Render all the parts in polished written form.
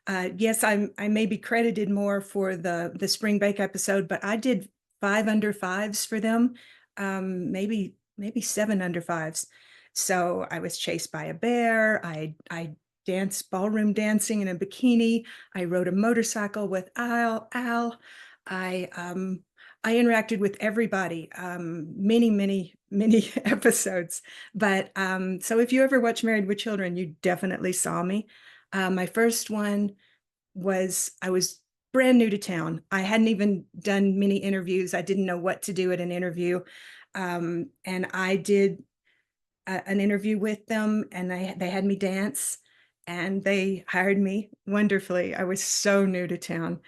Yes, I may be credited more for the spring break episode, but I did 5 under 5s for them, maybe 7 under 5s. So I was chased by a bear. I danced ballroom dancing in a bikini. I rode a motorcycle with Al. I I interacted with everybody, many episodes. But so if you ever watch Married with Children, you definitely saw me. My first one was I was brand new to town. I hadn't even done many interviews. I didn't know what to do at an interview. And I did an interview with them, and they had me dance, and they hired me wonderfully. I was so new to town,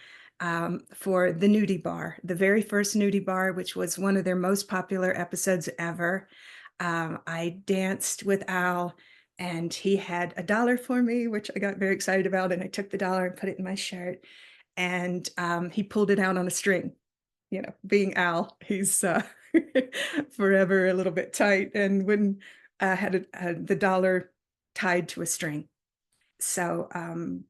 for the nudie bar, the very first nudie bar, which was one of their most popular episodes ever. I danced with Al, and he had $1 for me, which I got very excited about. And I took the dollar and put it in my shirt, and he pulled it out on a string. You know, being Al, he's forever a little bit tight, and when had the dollar tied to a string. So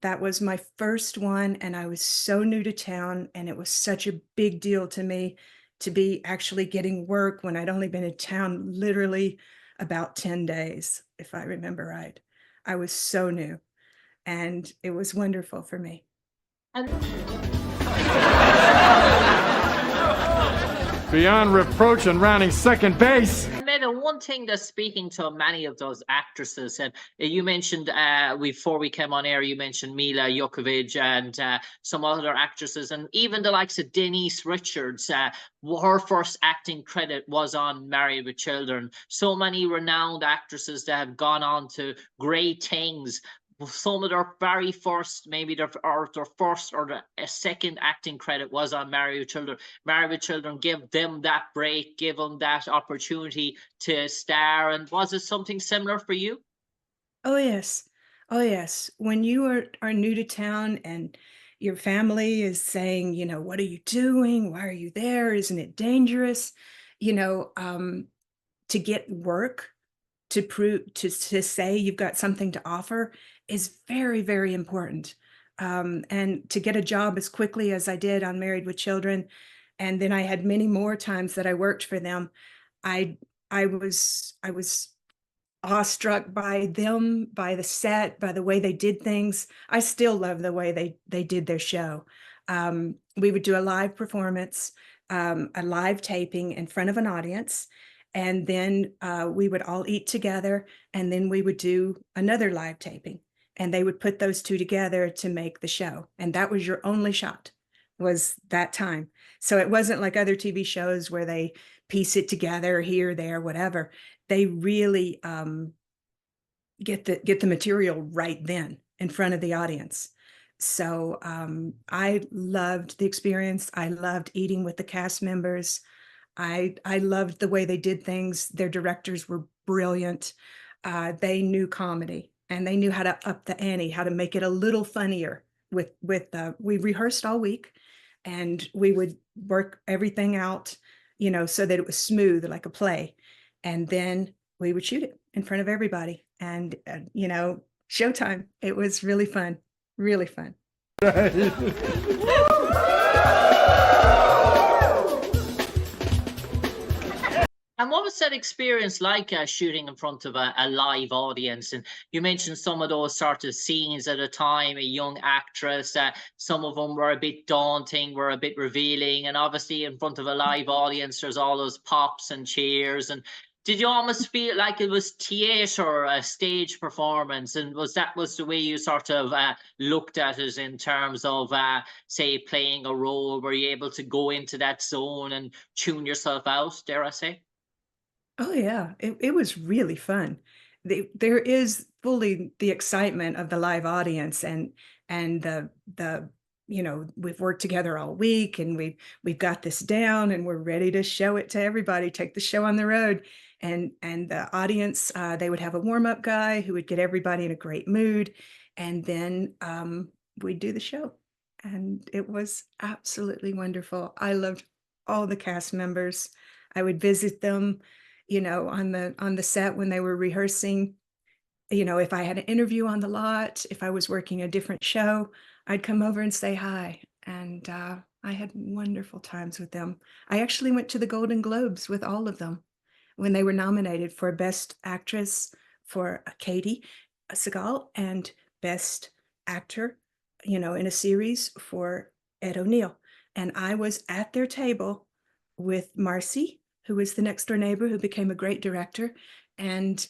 that was my first one, and I was so new to town, and it was such a big deal to me to be actually getting work when I'd only been in town literally about 10 days, if I remember right. I was so new, and it was wonderful for me. And Beyond reproach and rounding second base. Meadow, one thing that's speaking to many of those actresses, and you mentioned before we came on air, you mentioned Mila Jokovic and some other actresses, and even the likes of Denise Richards. Her first acting credit was on Married with Children. So many renowned actresses that have gone on to great things. Some of their very first, maybe their first or their second acting credit was on Married with Children. Married with Children give them that break, give them that opportunity to star. And was it something similar for you? Oh, yes. Oh, yes. When you are new to town and your family is saying, what are you doing? Why are you there? Isn't it dangerous? You know, to get work, to prove to say you've got something to offer is very, very important. And to get a job as quickly as I did on Married with Children, and then I had many more times that I worked for them. I I was awestruck by them, by the set, by the way they did things. I still love the way they did their show. We would do a live performance, a live taping in front of an audience, and then we would all eat together, and then we would do another live taping, and they would put those two together to make the show, and that was your only shot, was that time. So it wasn't like other TV shows where they piece it together here, there, whatever. They really get the material right then in front of the audience. So I loved the experience. I loved eating with the cast members. I loved the way they did things. Their directors were brilliant. They knew comedy, and they knew how to up the ante, how to make it a little funnier. We rehearsed all week, and we would work everything out, so that it was smooth like a play, and then we would shoot it in front of everybody, and showtime. It was really fun, really fun. And what was that experience like, shooting in front of a live audience? And you mentioned some of those sort of scenes at a time, a young actress. Some of them were a bit daunting, were a bit revealing. And obviously in front of a live audience, there's all those pops and cheers. And did you almost feel like it was theatre, a stage performance? And was the way you sort of looked at it in terms of, say, playing a role? Were you able to go into that zone and tune yourself out, dare I say? Oh yeah, it was really fun. There is fully the excitement of the live audience, and the we've worked together all week, and we've got this down, and we're ready to show it to everybody, take the show on the road. And the audience, they would have a warm-up guy who would get everybody in a great mood, and then we'd do the show. And it was absolutely wonderful. I loved all the cast members. I would visit them, on the set when they were rehearsing. You know, if I had an interview on the lot, if I was working a different show, I'd come over and say hi. And I had wonderful times with them. I actually went to the Golden Globes with all of them when they were nominated for Best Actress for Katie Seagal and Best Actor, you know, in a series for Ed O'Neill. And I was at their table with Marcy, who was the next door neighbor who became a great director, and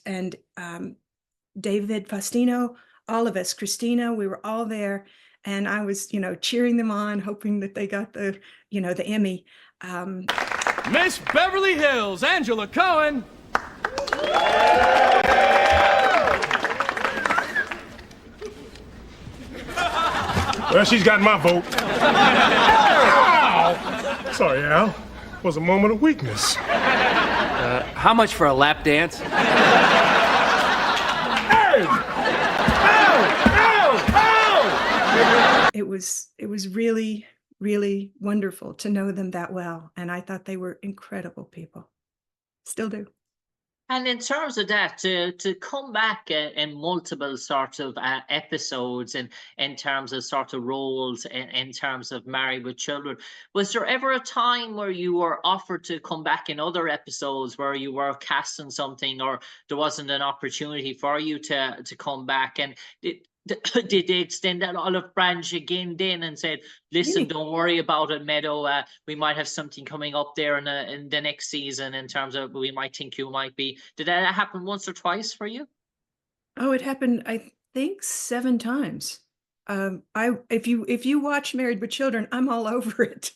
David Faustino, all of us, Christina, we were all there. And I was, you know, cheering them on, hoping that they got the, you know, the Emmy. Miss Beverly Hills, Angela Cohen. Well, she's got my vote. Ow! Sorry, Al. It was a moment of weakness. How much for a lap dance? Hey! Ow! Ow! Ow! It was really, really wonderful to know them that well. And I thought they were incredible people. Still do. And in terms of that, to come back in multiple sort of episodes and in terms of sort of roles in terms of Married with Children, was there ever a time where you were offered to come back in other episodes where you were cast in something, or there wasn't an opportunity for you to come back? And did they extend that olive branch again then and said, listen, don't worry about it, Meadow, we might have something coming up there in the next season in terms of we might think you might be. Did that happen once or twice for you? Oh, it happened, I think 7 times. If you watch Married with Children, I'm all over it.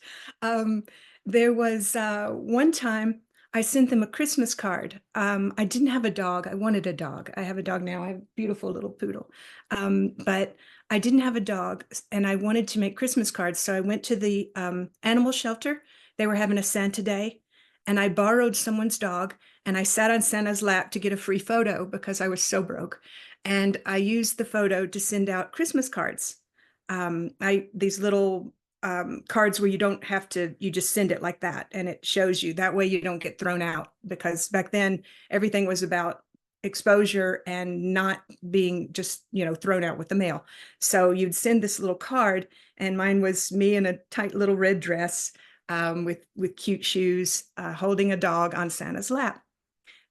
There was one time I sent them a Christmas card. I didn't have a dog. I wanted a dog. I have a dog now. I have a beautiful little poodle. But I didn't have a dog, and I wanted to make Christmas cards. So I went to the animal shelter. They were having a Santa Day, and I borrowed someone's dog, and I sat on Santa's lap to get a free photo because I was so broke. And I used the photo to send out Christmas cards. These little cards where you don't have to, you just send it like that, and it shows you. That way you don't get thrown out, because back then everything was about exposure and not being just, you know, thrown out with the mail. So you'd send this little card, and mine was me in a tight little red dress with cute shoes, holding a dog on Santa's lap.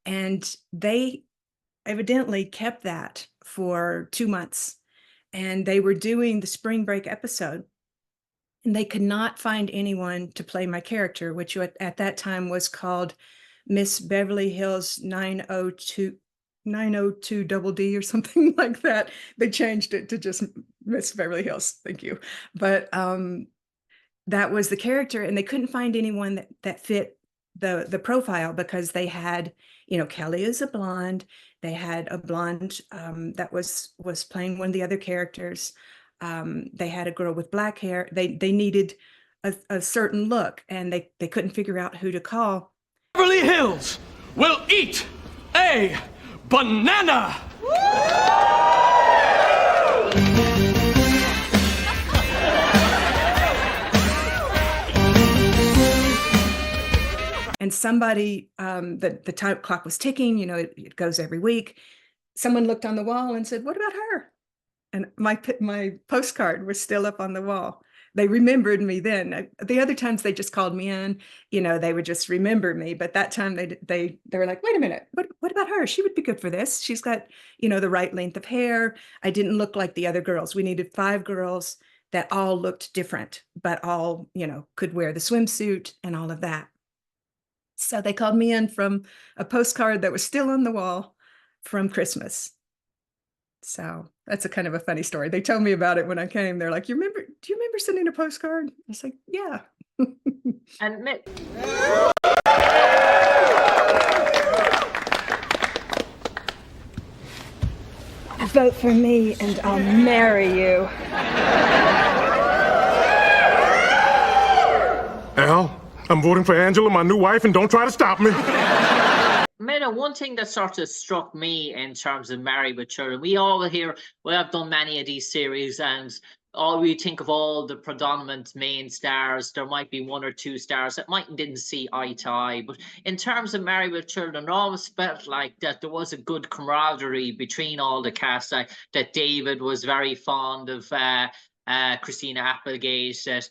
And they evidently kept that for 2 months, and they were doing the spring break episode, and they could not find anyone to play my character, which at that time was called Miss Beverly Hills 902 double D or something like that. They changed it to just Miss Beverly Hills. Thank you. But that was the character, and they couldn't find anyone that fit the profile, because they had, you know, Kelly is a blonde. They had a blonde that was playing one of the other characters. They had a girl with black hair. They needed a certain look, and they couldn't figure out who to call. Beverly Hills will eat a banana. And somebody, the time clock was ticking, you know, it goes every week. Someone looked on the wall and said, what about her? And my postcard was still up on the wall. They remembered me then. The other times they just called me in, you know, they would just remember me. But that time they were like, wait a minute, what about her? She would be good for this. She's got, you know, the right length of hair. I didn't look like the other girls. We needed 5 girls that all looked different, but all, you know, could wear the swimsuit and all of that. So they called me in from a postcard that was still on the wall from Christmas. So that's a kind of a funny story. They told me about it when I came. They're like, do you remember sending a postcard? I was like, yeah. And vote for me and I'll marry you. Al, I'm voting for Angela, my new wife, and don't try to stop me. Meadow, one thing that sort of struck me in terms of Married with Children, we all here, well, I've done many of these series, and all we think of all the predominant main stars, there might be one or two stars that might didn't see eye to eye. But in terms of Married with Children, it always felt like that there was a good camaraderie between all the cast. That David was very fond of Christina Applegate, that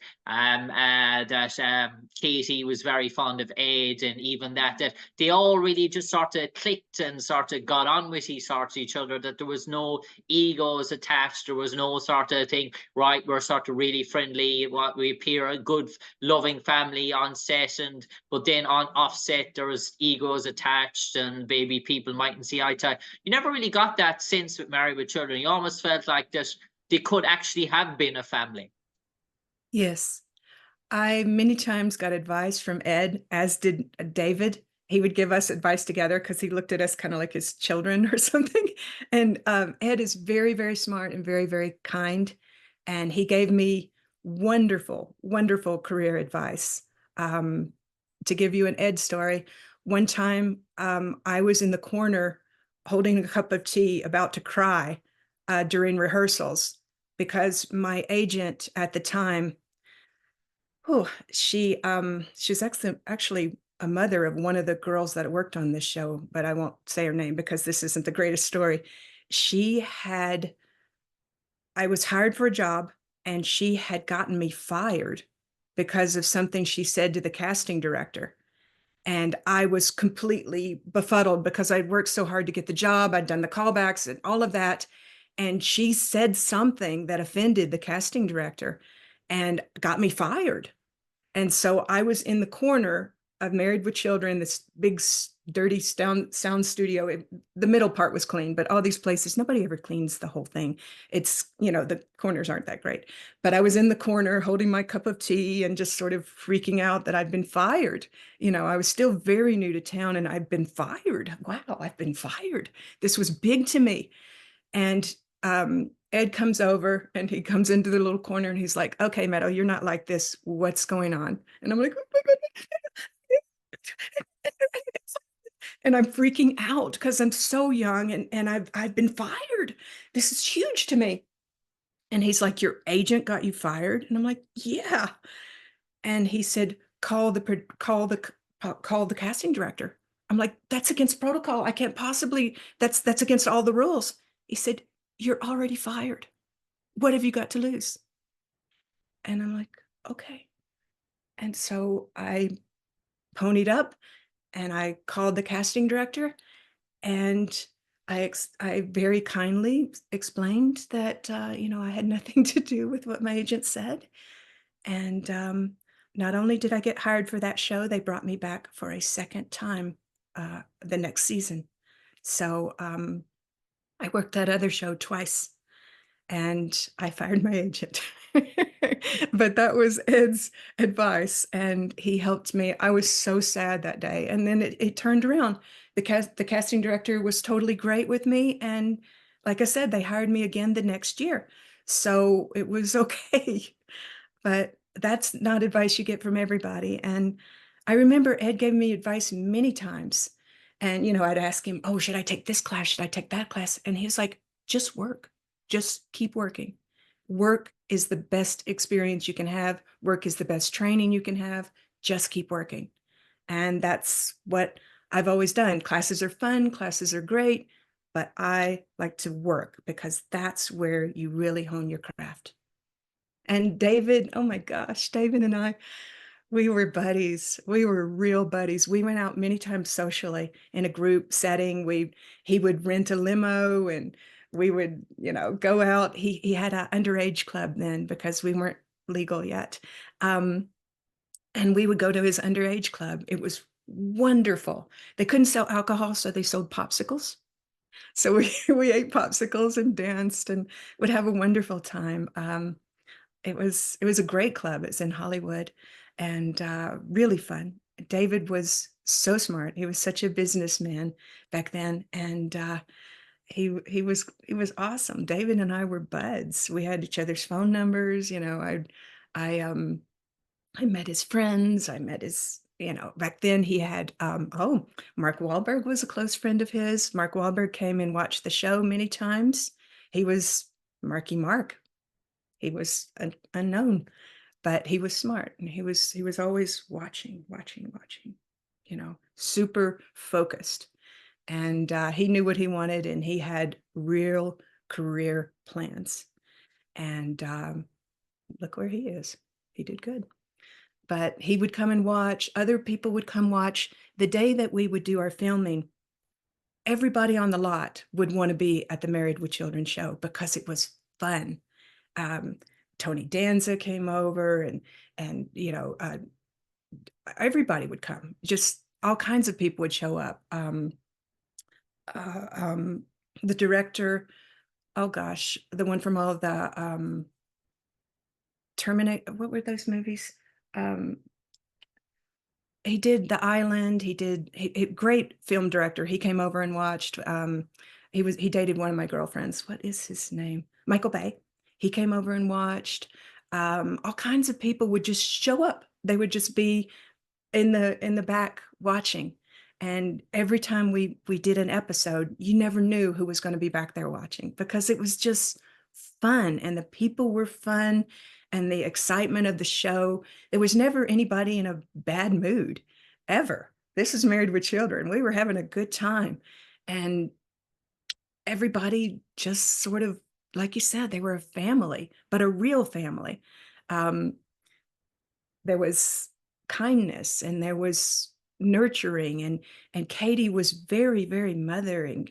Katie was very fond of Ed, and even that they all really just sort of clicked and sort of got on with each other, that there was no egos attached, there was no sort of thing, right, we're sort of really friendly, what we appear a good loving family on set, and but then on offset there was egos attached and maybe people mightn't see eye to eye. You never really got that sense with Married with Children. You almost felt like that they could actually have been a family. Yes. I many times got advice from Ed, as did David. He would give us advice together because he looked at us kind of like his children or something. And Ed is very, very smart and very, very kind. And he gave me wonderful, wonderful career advice. To give you an Ed story, one time I was in the corner holding a cup of tea about to cry during rehearsals because my agent at the time, she's actually a mother of one of the girls that worked on this show, but I won't say her name because this isn't the greatest story. I was hired for a job and she had gotten me fired because of something she said to the casting director. And I was completely befuddled because I'd worked so hard to get the job. I'd done the callbacks and all of that. And she said something that offended the casting director and got me fired. And so I was in the corner of Married with Children, this big, dirty sound studio. The middle part was clean, but all these places, nobody ever cleans the whole thing. It's, the corners aren't that great. But I was in the corner holding my cup of tea and just sort of freaking out that I'd been fired. I was still very new to town and I'd been fired. Wow, I've been fired. This was big to me. And Ed comes over and he comes into the little corner and he's like, okay, Meadow, you're not like this. What's going on? And I'm like, oh my goodness. And I'm freaking out because I'm so young and I've been fired. This is huge to me. And he's like, your agent got you fired? And I'm like, yeah. And he said, call the casting director. I'm like, that's against protocol. I can't possibly, that's against all the rules. He said, you're already fired. What have you got to lose? And I'm like, okay. And so I ponied up and I called the casting director and I very kindly explained that, I had nothing to do with what my agent said. And not only did I get hired for that show, they brought me back for a second time the next season. So I worked that other show twice and I fired my agent. But that was Ed's advice and he helped me. I was so sad that day. And then it turned around. The casting director was totally great with me. And like I said, they hired me again the next year. So it was okay. But that's not advice you get from everybody. And I remember Ed gave me advice many times. And, I'd ask him, oh, should I take this class? Should I take that class? And he was like, just work. Just keep working. Work is the best experience you can have. Work is the best training you can have. Just keep working. And that's what I've always done. Classes are fun. Classes are great. But I like to work because that's where you really hone your craft. And David, oh my gosh, David and I, we were buddies. We were real buddies. We went out many times socially in a group setting. He would rent a limo and we would, go out. He had an underage club then because we weren't legal yet. And we would go to his underage club. It was wonderful. They couldn't sell alcohol, so they sold popsicles. So we ate popsicles and danced and would have a wonderful time. It was a great club. It's in Hollywood and really fun. David was so smart. He was such a businessman back then. And he was awesome. David and I were buds. We had each other's phone numbers. I met his friends. I met his, back then he had, Mark Wahlberg was a close friend of his. Mark Wahlberg came and watched the show many times. He was Marky Mark. He was unknown, but he was smart, and he was always watching, super focused. And he knew what he wanted, and he had real career plans. And look where he is. He did good. But he would come and watch. Other people would come watch. The day that we would do our filming, everybody on the lot would want to be at the Married with Children show because it was fun. Tony Danza came over, and everybody would come. Just all kinds of people would show up. The director, oh gosh, the one from all of the Terminator, what were those movies? He did The Island. Great film director. He came over and watched. He dated one of my girlfriends. What is his name? Michael Bay. He came over and watched. All kinds of people would just show up. They would just be in the back watching. And every time we did an episode, you never knew who was going to be back there watching because it was just fun, and the people were fun, and the excitement of the show. There was never anybody in a bad mood, ever. This is Married with Children. We were having a good time. And everybody just sort of, like you said, they were a family, but a real family. There was kindness, and there was nurturing, and Katie was very, very mothering,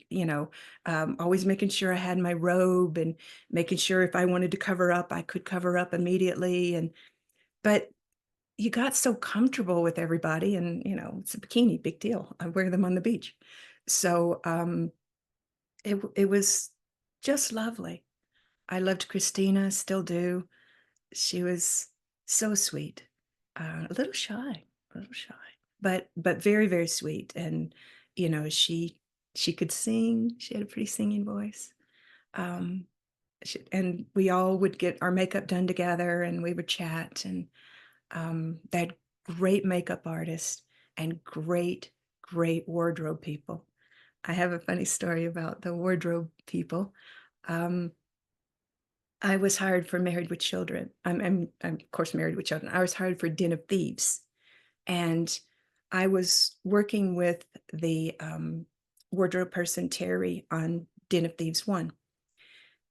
always making sure I had my robe, and making sure if I wanted to cover up, I could cover up immediately. But you got so comfortable with everybody, and it's a bikini, big deal. I wear them on the beach. So it was just lovely. I loved Christina, still do. She was so sweet, a little shy, but very, very sweet. And she could sing. She had a pretty singing voice. And we all would get our makeup done together, and we would chat. And they had great makeup artists and great wardrobe people. I have a funny story about the wardrobe people. I was hired for Married with Children. I'm of course Married with Children. I was hired for Den of Thieves, and I was working with the wardrobe person Terry on Den of Thieves 1.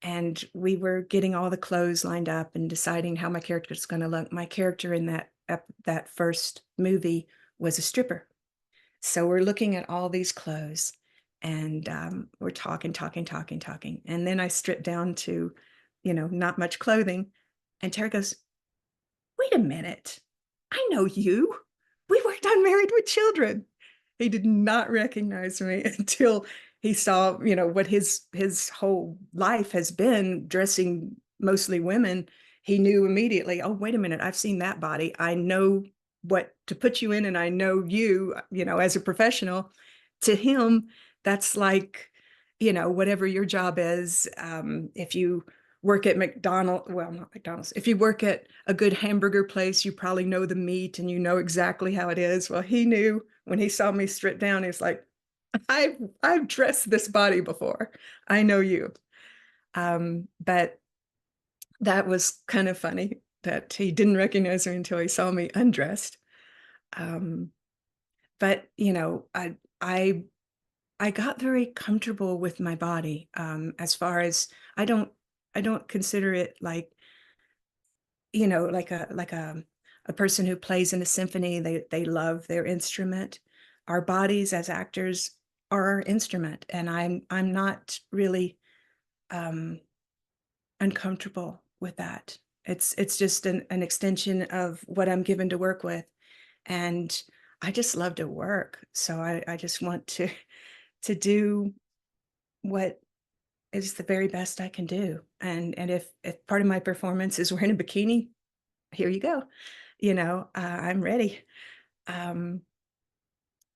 And we were getting all the clothes lined up and deciding how my character was going to look. My character in that first movie was a stripper. So we're looking at all these clothes, and we're talking. And then I stripped down to, not much clothing. And Terry goes, "Wait a minute. I know you. We worked on Married with Children." He did not recognize me until he saw, what his whole life has been, dressing mostly women. He knew immediately, oh, wait a minute, I've seen that body. I know what to put you in, and I know you, as a professional. To him, that's like, whatever your job is. If you work at McDonald's, well, not McDonald's, if you work at a good hamburger place, you probably know the meat and you know exactly how it is. Well, he knew when he saw me stripped down, he's like, I've dressed this body before. I know you. But that was kind of funny that he didn't recognize me until he saw me undressed. But I got very comfortable with my body. As far as I don't consider it like, like a person who plays in a symphony. They love their instrument. Our bodies as actors are our instrument, and I'm not really uncomfortable with that. It's just an extension of what I'm given to work with, and I just love to work. So I just want to do what is the very best I can do. And if part of my performance is wearing a bikini, here you go. I'm ready.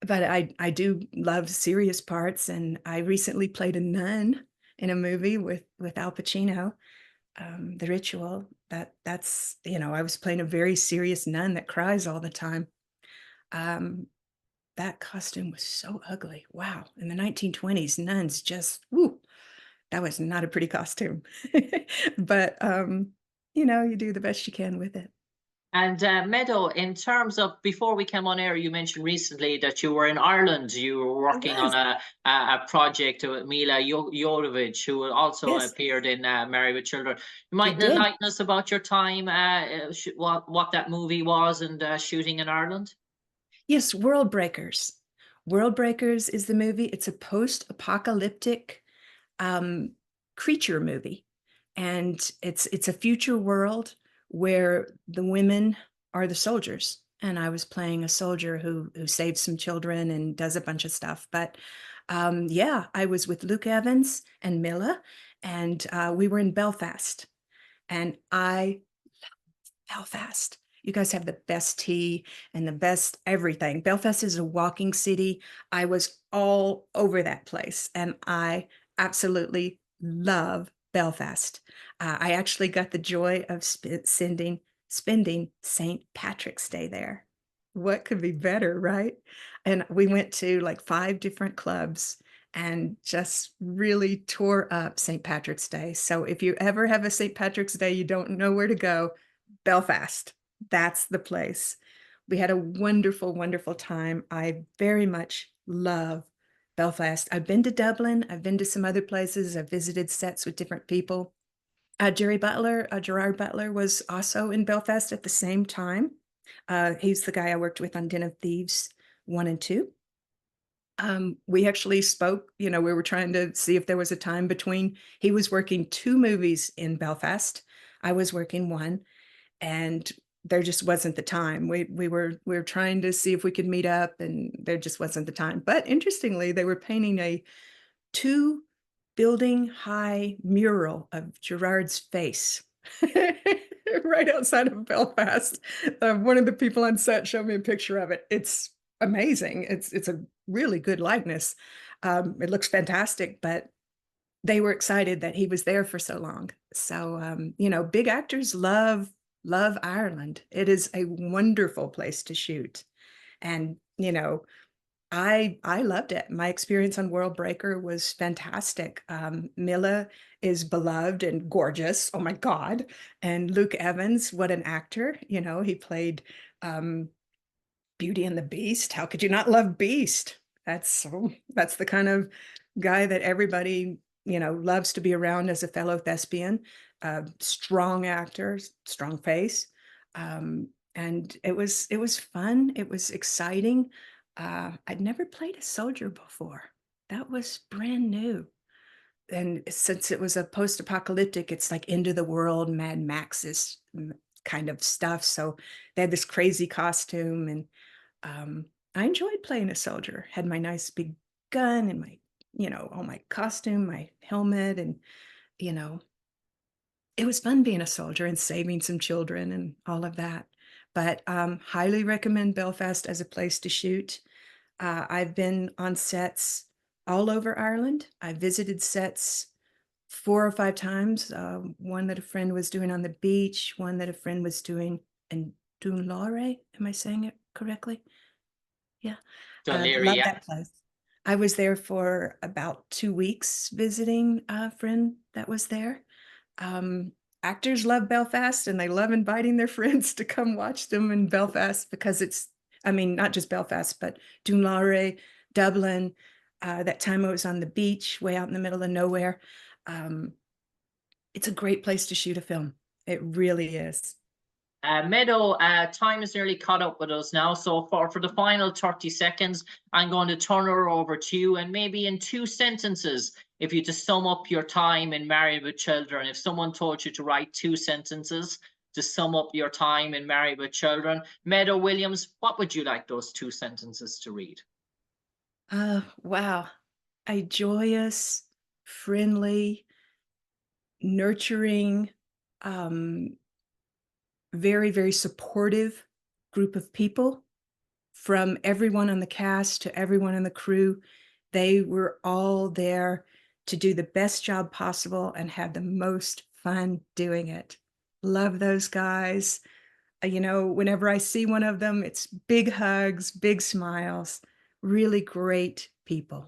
But I do love serious parts, and I recently played a nun in a movie with Al Pacino, The Ritual. That's I was playing a very serious nun that cries all the time. That costume was so ugly. Wow. In the 1920s, nuns just, woo, that was not a pretty costume. But you do the best you can with it. And Meadow, in terms of before we came on air, you mentioned recently that you were in Ireland. You were I working on was. a project with Mila Jovovich, who also Yes, appeared in Married with Children. You I might did. enlighten us about your time, what that movie was, and shooting in Ireland. Yes, World Breakers. World Breakers is the movie. It's a post-apocalyptic um, creature movie, and it's a future world where the women are the soldiers. And I was playing a soldier who saves some children and does a bunch of stuff. But yeah, I was with Luke Evans and Mila, and we were in Belfast, and I Belfast. You guys have the best tea and the best everything. Belfast is a walking city. I was all over that place, and I absolutely love Belfast. I actually got the joy of spending St. Patrick's Day there. What could be better, right? And we went to like 5 different clubs and just really tore up St. Patrick's Day. So if you ever have a St. Patrick's Day, you don't know where to go, Belfast. That's the place. We had a wonderful, wonderful time. I very much love Belfast. I've been to Dublin. I've been to some other places. I've visited sets with different people. Gerard Butler was also in Belfast at the same time. He's the guy I worked with on Den of Thieves 1 and 2. We actually spoke, we were trying to see if there was a time between. He was working 2 movies in Belfast. I was working one, and there just wasn't the time. We were trying to see if we could meet up, and there just wasn't the time. But interestingly, they were painting a 2 building high mural of Gerard's face right outside of Belfast. One of the people on set showed me a picture of it. It's amazing. It's a really good likeness. It looks fantastic, but they were excited that he was there for so long. So, big actors love Ireland. It is a wonderful place to shoot. And, I loved it. My experience on World Breaker was fantastic. Mila is beloved and gorgeous. Oh my God. And Luke Evans, what an actor. He played Beauty and the Beast. How could you not love Beast? That's the kind of guy that everybody, loves to be around as a fellow thespian. Strong actor, strong face. And it was fun. It was exciting. I'd never played a soldier before. That was brand new. And since it was a post-apocalyptic, it's like end of the world, Mad Max's kind of stuff. So they had this crazy costume, and I enjoyed playing a soldier. Had my nice big gun and my, all my costume, my helmet, and you know, it was fun being a soldier and saving some children and all of that. But highly recommend Belfast as a place to shoot. I've been on sets all over Ireland. I visited sets 4 or 5 times. One that a friend was doing on the beach, one that a friend was doing in Dunlore. Am I saying it correctly? Yeah. John Leary, Love yeah. that place. I was there for about 2 weeks visiting a friend that was there. Actors love Belfast, and they love inviting their friends to come watch them in Belfast because not just Belfast, but Dunlore, Dublin. That time I was on the beach, way out in the middle of nowhere. It's a great place to shoot a film. It really is. Meadow, time is nearly caught up with us now. So for the final 30 seconds, I'm going to turn her over to you, and maybe in 2 sentences, if you just sum up your time in Married with Children. If someone told you to write 2 sentences to sum up your time in Married with Children, Meadow Williams, what would you like those 2 sentences to read? Wow. A joyous, friendly, nurturing, very, very supportive group of people, from everyone on the cast to everyone on the crew. They were all there to do the best job possible and have the most fun doing it. Love those guys. Whenever I see one of them, it's big hugs, big smiles, really great people.